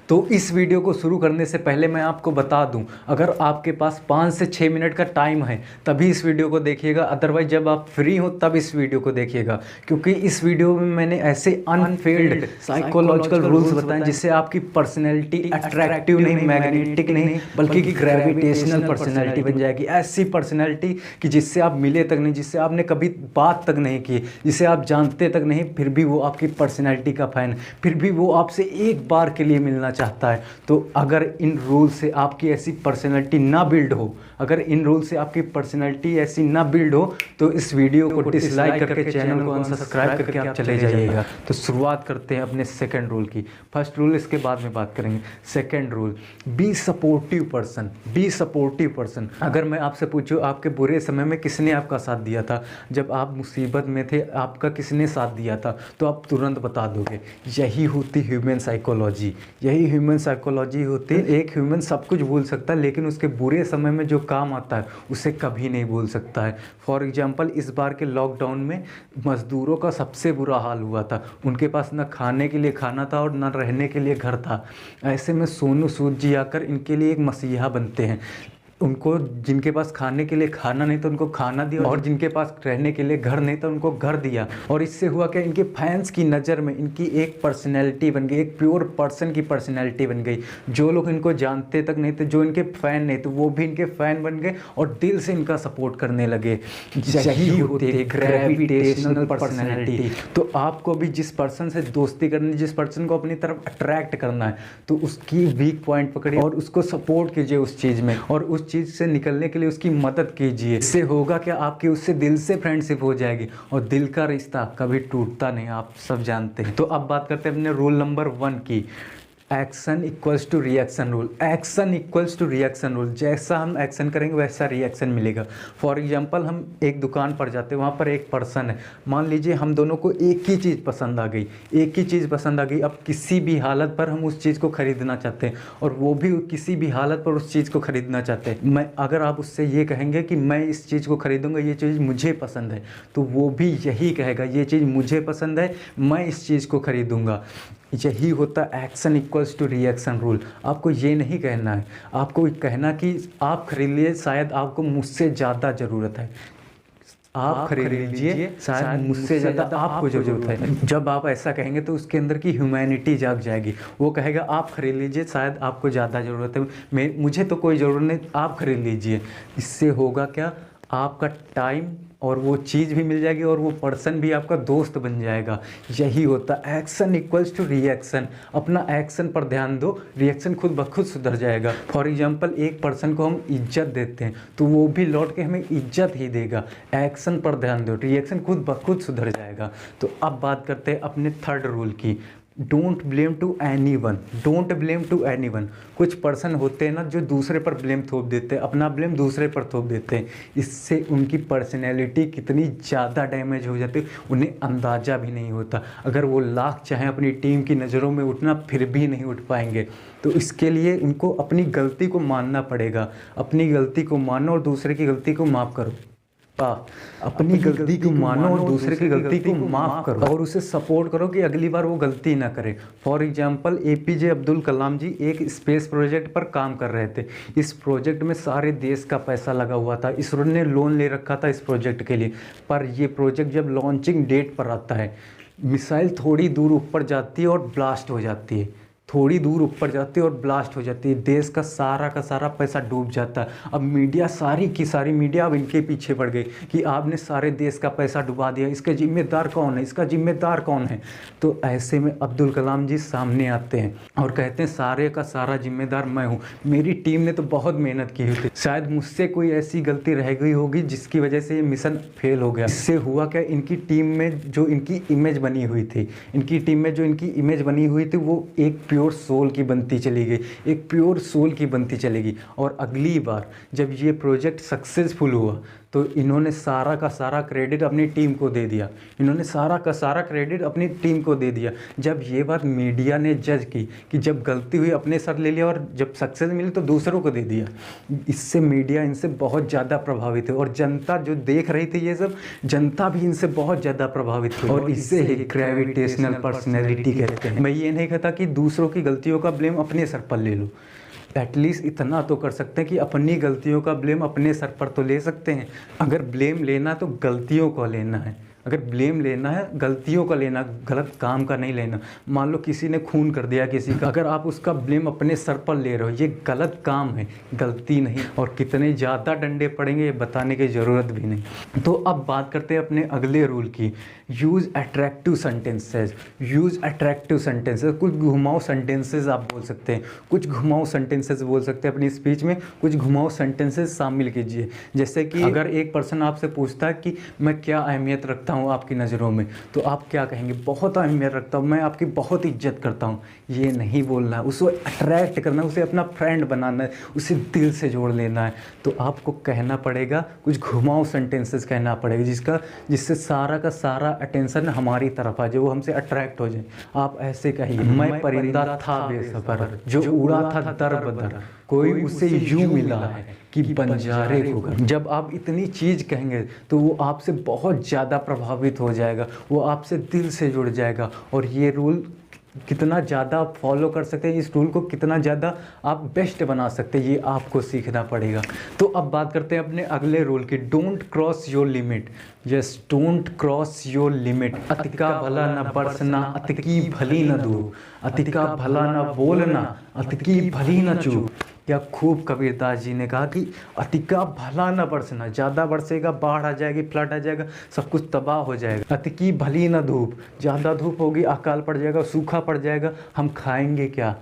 तो इस वीडियो को शुरू करने से पहले मैं आपको बता दूं, अगर आपके पास 5 से 6 मिनट का टाइम है तभी इस वीडियो को देखिएगा, अदरवाइज जब आप फ्री हो तब इस वीडियो को देखिएगा। क्योंकि इस वीडियो में मैंने ऐसे अनफेल्ड साइकोलॉजिकल रूल्स बताएं जिससे आपकी पर्सनैलिटी अट्रैक्टिव नहीं, मैग्नेटिक नहीं, बल्कि ग्रेविटेशनल पर्सनैलिटी बन जाएगी। ऐसी पर्सनैलिटी कि जिससे आप मिले तक नहीं, जिससे आपने कभी बात तक नहीं की, जिसे आप जानते तक नहीं, फिर भी वो आपकी पर्सनैलिटी का फैन, फिर भी वो आपसे एक बार के लिए मिलना चाहता है। तो अगर इन रूल से आपकी ऐसी पर्सनैलिटी ना बिल्ड हो, अगर इन रूल से आपकी पर्सनैलिटी ऐसी ना बिल्ड हो, तो इस वीडियो को डिसलाइक करके चैनल को अनसब्सक्राइब करके आप चले जाइएगा। तो शुरुआत करते हैं अपने सेकंड रूल की। फर्स्ट रूल इसके बाद में बात करेंगे। Second rule, be supportive person. Be supportive person. अगर मैं आपसे पूछूं आपके बुरे समय में किसने आपका साथ दिया था, जब आप मुसीबत में थे आपका किसने साथ दिया था, तो आप तुरंत बता दोगे। यही होती ह्यूमन साइकोलॉजी, यही ह्यूमन साइकोलॉजी होती है। एक ह्यूमन सब कुछ भूल सकता है लेकिन उसके बुरे समय में जो काम आता है उसे कभी नहीं भूल सकता है। फॉर एग्जाम्पल, इस बार के लॉकडाउन में मज़दूरों का सबसे बुरा हाल हुआ था। उनके पास न खाने के लिए खाना था और न रहने के लिए घर था। ऐसे में सोनू सूद जी आकर इनके लिए एक मसीहा बनते हैं। उनको, जिनके पास खाने के लिए खाना नहीं तो उनको खाना दिया, और जिनके पास रहने के लिए घर नहीं तो उनको घर दिया। और इससे हुआ क्या, इनके फैंस की नज़र में इनकी एक पर्सनैलिटी बन गई, एक प्योर पर्सन की पर्सनैलिटी बन गई। जो लोग इनको जानते तक नहीं थे, जो इनके फ़ैन नहीं थे, वो भी इनके फ़ैन बन गए और दिल से इनका सपोर्ट करने लगे। यही होती है ग्रेविटेशनल पर्सनैलिटी। तो आपको भी जिस पर्सन से दोस्ती करनी, जिस पर्सन को अपनी तरफ अट्रैक्ट करना है, तो उसकी वीक पॉइंट पकड़िए और उसको सपोर्ट कीजिए उस चीज़ में, और उस चीज़ से निकलने के लिए उसकी मदद कीजिए। इससे होगा क्या, आपकी उससे दिल से फ्रेंडशिप हो जाएगी, और दिल का रिश्ता कभी टूटता नहीं, आप सब जानते हैं। तो अब बात करते हैं अपने रूल नंबर 1 की। Action equals to reaction rule. Action equals to reaction rule. जैसा हम एक्शन करेंगे वैसा रिएक्शन मिलेगा। फॉर एग्जांपल, हम एक दुकान पर जाते हैं, वहाँ पर एक पर्सन है, मान लीजिए हम दोनों को एक ही चीज़ पसंद आ गई, एक ही चीज़ पसंद आ गई। अब किसी भी हालत पर हम उस चीज़ को ख़रीदना चाहते हैं और वो भी किसी भी हालत पर उस चीज़ को ख़रीदना चाहते हैं। अगर आप उससे ये कहेंगे कि मैं इस चीज़ को ख़रीदूँगा, ये चीज़ मुझे पसंद है, तो वो भी यही कहेगा, ये चीज़ मुझे पसंद है, मैं इस चीज़ को ख़रीदूँगा। यही होता है action equals to reaction rule. आपको ये नहीं कहना है, आपको कहना कि आप खरीद लीजिए, शायद आपको मुझसे ज़्यादा ज़रूरत है। आप खरीद लीजिए, शायद मुझसे ज़्यादा आपको ज़रूरत है। जब आप ऐसा कहेंगे तो उसके अंदर की ह्यूमैनिटी जाग जाएगी। वो कहेगा आप खरीद लीजिए, शायद आपको ज़्यादा ज़रूरत है, मुझे तो कोई ज़रूरत नहीं, आप खरीद लीजिए। इससे होगा क्या, आपका टाइम और वो चीज़ भी मिल जाएगी और वो पर्सन भी आपका दोस्त बन जाएगा। यही होता है एक्शन इक्वल्स टू रिएक्शन। अपना एक्शन पर ध्यान दो, रिएक्शन खुद ब खुद सुधर जाएगा। फॉर एग्जांपल, एक पर्सन को हम इज्जत देते हैं तो वो भी लौट के हमें इज्जत ही देगा। एक्शन पर ध्यान दो, रिएक्शन खुद ब खुद सुधर जाएगा। तो अब बात करते हैं अपने थर्ड रूल की। Don't blame to any one. Don't blame to any one. कुछ पर्सन होते हैं ना जो दूसरे पर ब्लेम थोप देते हैं, अपना ब्लेम दूसरे पर थोप देते हैं। इससे उनकी पर्सनैलिटी कितनी ज़्यादा डैमेज हो जाती है उन्हें अंदाज़ा भी नहीं होता। अगर वो लाख चाहें अपनी टीम की नज़रों में उठना, फिर भी नहीं उठ पाएंगे। तो इसके लिए उनको अपनी गलती को मानना पड़ेगा। अपनी गलती को मानो और दूसरे की गलती को माफ़ करो। अपनी गलती को मानो और दूसरे की गलती को माफ़ करो और उसे सपोर्ट करो कि अगली बार वो गलती ना करे। For example, APJ Abdul Kalam जी एक स्पेस प्रोजेक्ट पर काम कर रहे थे। इस प्रोजेक्ट में सारे देश का पैसा लगा हुआ था, इसरो ने लोन ले रखा था इस प्रोजेक्ट के लिए। पर ये प्रोजेक्ट जब लॉन्चिंग डेट पर आता है, मिसाइल थोड़ी दूर ऊपर जाती है और ब्लास्ट हो जाती है, थोड़ी दूर ऊपर जाती है और ब्लास्ट हो जाती है। देश का सारा पैसा डूब जाता है। अब मीडिया, सारी की सारी मीडिया अब इनके पीछे पड़ गई कि आपने सारे देश का पैसा डुबा दिया, इसका जिम्मेदार कौन है, इसका जिम्मेदार कौन है। तो ऐसे में अब्दुल कलाम जी सामने आते हैं और कहते हैं सारे का सारा जिम्मेदार मैं हूँ, मेरी टीम ने तो बहुत मेहनत की हुई थी, शायद मुझसे कोई ऐसी गलती रह गई होगी जिसकी वजह से ये मिशन फेल हो गया। इससे हुआ क्या, इनकी टीम में जो इनकी इमेज बनी हुई थी, वो एक प्योर सोल की बनती चली गई, एक प्योर सोल की बनती चलेगी। और अगली बार जब ये प्रोजेक्ट सक्सेसफुल हुआ तो इन्होंने सारा का सारा क्रेडिट अपनी टीम को दे दिया, इन्होंने सारा का सारा क्रेडिट अपनी टीम को दे दिया। जब ये बात मीडिया ने जज की कि जब गलती हुई अपने सर ले लिया और जब सक्सेस मिली तो दूसरों को दे दिया, इससे मीडिया इनसे बहुत ज़्यादा प्रभावित है और जनता जो देख रही थी ये सब, जनता भी इनसे बहुत ज़्यादा प्रभावित हुई और इससे ही ग्रेविटेशनल पर्सनैलिटी कहते हैं। मैं ये नहीं कहता कि दूसरों की गलतियों का ब्लेम अपने सर पर ले लो, एटलीस्ट इतना तो कर सकते हैं कि अपनी गलतियों का ब्लेम अपने सर पर तो ले सकते हैं। अगर ब्लेम लेना तो गलतियों को लेना है, अगर ब्लेम लेना है गलतियों का लेना, गलत काम का नहीं लेना। मान लो किसी ने खून कर दिया किसी का, अगर आप उसका ब्लेम अपने सर पर ले रहे हो, ये गलत काम है, गलती नहीं। और कितने ज़्यादा डंडे पड़ेंगे ये बताने की ज़रूरत भी नहीं। तो अब बात करते हैं अपने अगले रूल की, use attractive sentences. Use attractive sentences, कुछ घुमाऊ सेंटेंसेज आप बोल सकते हैं, कुछ घुमाऊ सेंटेंसेज बोल सकते हैं अपनी स्पीच में, कुछ घुमाऊ सेंटेंसेज शामिल कीजिए। जैसे कि अगर एक पर्सन आपसे पूछता है कि मैं क्या अहमियत रखता हूँ आपकी नज़रों में, तो आप क्या कहेंगे? बहुत अहमियत रखता हूँ, मैं आपकी बहुत इज्जत करता हूँ। ये नहीं बोलना है, उसको अट्रैक्ट करना है, उसे अपना फ्रेंड बनाना है, उसे दिल से जोड़ लेना है। तो आपको कहना पड़ेगा, कुछ घुमाऊ सेंटेंसेस कहना पड़ेगा जिससे सारा का सारा अटेंशन हमारी तरफ आ जाए, वो हमसे अट्रैक्ट हो जाए। आप ऐसे कहिए, मैं परिंदा था बेसबर जो उड़ा था दर बदर, कोई उसे यूं मिला है कि बंजारे को घर। जब आप इतनी चीज़ कहेंगे तो वो आपसे बहुत ज़्यादा प्रभावित हो जाएगा, वो आपसे दिल से जुड़ जाएगा। और ये रूल कितना ज़्यादा आप फॉलो कर सकते हैं, इस रूल को कितना ज़्यादा आप बेस्ट बना सकते हैं, ये आपको सीखना पड़ेगा। तो अब बात करते हैं अपने अगले रूल की, don't cross your limit. Yes, don't cross your limit. Atika भला न बरसना, अतिकी भली न दूर, अतिका भला न बोलना, अतिकी भली न चूप। क्या खूब कबीरदास जी ने कहा कि अतिका भला न बरसना, ज़्यादा बरसेगा बाढ़ आ जाएगी, फ्लड आ जाएगा, सब कुछ तबाह हो जाएगा। अतिकी भली न धूप, ज़्यादा धूप होगी अकाल पड़ जाएगा, सूखा पड़ जाएगा, हम खाएंगे क्या।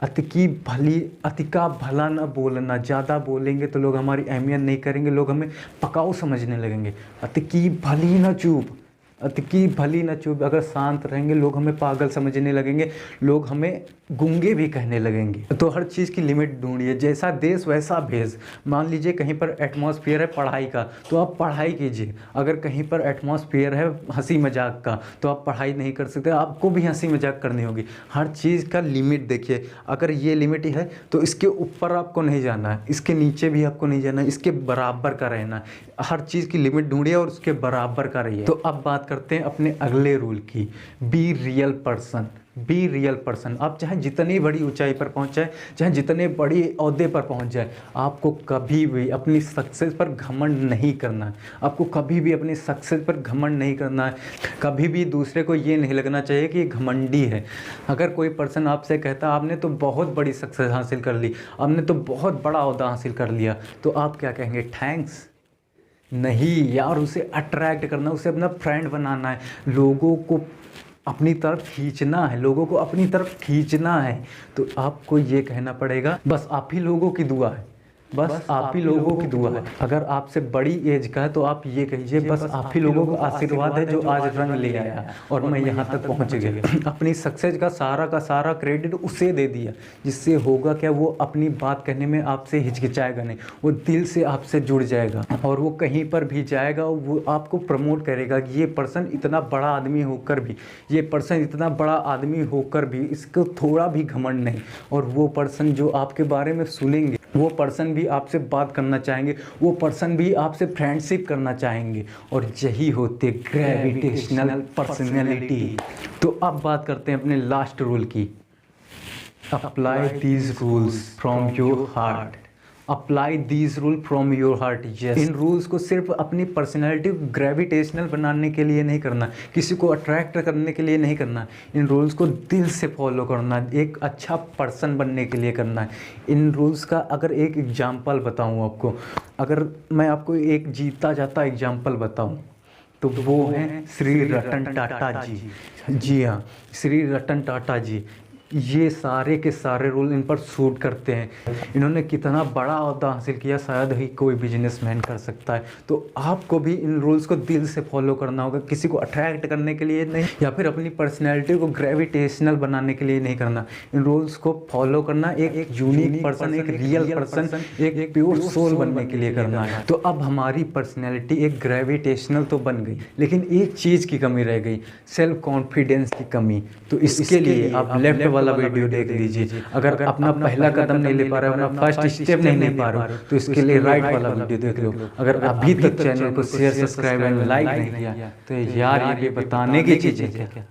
अतिका भला न बोलना, ज़्यादा बोलेंगे तो लोग हमारी अहमियत नहीं करेंगे, लोग हमें पकाऊ समझने लगेंगे। अतिकी भली न चूप, अतिकी भली न चुप, अगर शांत रहेंगे लोग हमें पागल समझने लगेंगे, लोग हमें गूंगे भी कहने लगेंगे। तो हर चीज़ की लिमिट ढूंढिए, जैसा देश वैसा भेष। मान लीजिए कहीं पर एटमॉस्फेयर है पढ़ाई का, तो आप पढ़ाई कीजिए। अगर कहीं पर एटमॉस्फेयर है हंसी मजाक का, तो आप पढ़ाई नहीं कर सकते, आपको भी हंसी मजाक करनी होगी। हर चीज़ का लिमिट देखिए, अगर ये लिमिट ही है तो इसके ऊपर आपको नहीं जाना है, इसके नीचे भी आपको नहीं जाना है, इसके बराबर का रहना है। हर चीज़ की लिमिट ढूंढिए और उसके बराबर का रहिए। तो अब बात करते हैं अपने अगले रूल की, be real person. Be real person. आप चाहे जितनी बड़ी ऊंचाई पर पहुंच जाए, चाहे जितने बड़ी ओहदे पर पहुंच जाए, आपको कभी भी अपनी सक्सेस पर घमंड नहीं करना है। आपको कभी भी अपनी सक्सेस पर घमंड नहीं करना है। कभी भी दूसरे को ये नहीं लगना चाहिए कि ये घमंडी है। अगर कोई पर्सन आपसे कहता आपने तो बहुत बड़ी सक्सेस हासिल कर ली, आपने तो बहुत बड़ा ओहदा हासिल कर लिया, तो आप क्या कहेंगे? थैंक्स? नहीं यार, उसे अट्रैक्ट करना, उसे अपना फ्रेंड बनाना है, लोगों को अपनी तरफ खींचना है, लोगों को अपनी तरफ खींचना है। तो आपको ये कहना पड़ेगा, बस आप ही लोगों की दुआ है, बस आप ही लोगों की दुआ है। अगर आपसे बड़ी एज का है तो आप ये कहिए, बस आप ही लोगों का आशीर्वाद है जो आज रंग ले आया और मैं यहाँ तक पहुँच गया। अपनी सक्सेस का सारा क्रेडिट उसे दे दिया, जिससे होगा क्या, वो अपनी बात कहने में आपसे हिचकिचाएगा नहीं, वो दिल से आपसे जुड़ जाएगा और वो कहीं पर भी जाएगा वो आपको प्रमोट करेगा कि ये पर्सन इतना बड़ा आदमी होकर भी, ये पर्सन इतना बड़ा आदमी होकर भी इसको थोड़ा भी घमंड नहीं। और वो पर्सन जो आपके बारे में सुनेंगे, वो पर्सन भी आपसे बात करना चाहेंगे, वो पर्सन भी आपसे फ्रेंडशिप करना चाहेंगे। और यही होते ग्रेविटेशनल पर्सनैलिटी। तो अब बात करते हैं अपने लास्ट रूल की, apply these rules from your heart. Apply these rule from your heart. Yes, in rules को सिर्फ अपनी पर्सनैलिटी ग्रेविटेशनल बनाने के लिए नहीं करना, किसी को अट्रैक्ट करने के लिए नहीं करना, इन रूल्स को दिल से फॉलो करना, एक अच्छा पर्सन बनने के लिए करना है। इन रूल्स का अगर एक एग्जाम्पल बताऊँ आपको, अगर मैं आपको एक जीता जाता एग्जाम्पल बताऊँ तो वो हैं श्री रतन टाटा जी। जी हाँ, श्री रतन टाटा जी। ये सारे के सारे रूल इन पर सूट करते हैं। इन्होंने कितना बड़ा ओहदा हासिल किया, शायद ही कोई बिजनेसमैन कर सकता है। तो आपको भी इन रूल्स को दिल से फॉलो करना होगा, किसी को अट्रैक्ट करने के लिए नहीं, या फिर अपनी पर्सनैलिटी को ग्रेविटेशनल बनाने के लिए नहीं करना। इन रूल्स को फॉलो करना एक यूनिक पर्सन, एक रियल पर्सन, एक प्योर सोल बनने के लिए करना है। तो अब हमारी पर्सनैलिटी एक ग्रेविटेशनल तो बन गई, लेकिन एक चीज़ की कमी रह गई, सेल्फ कॉन्फिडेंस की कमी। तो इसके लिए आप लेफ्ट वाला वीडियो देख लीजिए। अगर अपना पहला कदम नहीं ले पा रहे हो, अपना फर्स्ट स्टेप नहीं ले पा रहे हो, तो इसके लिए राइट वाला वीडियो देख लो। अगर अभी तक चैनल को शेयर, सब्सक्राइब एंड लाइक नहीं किया तो यार ये बताने की चीज़ है क्या।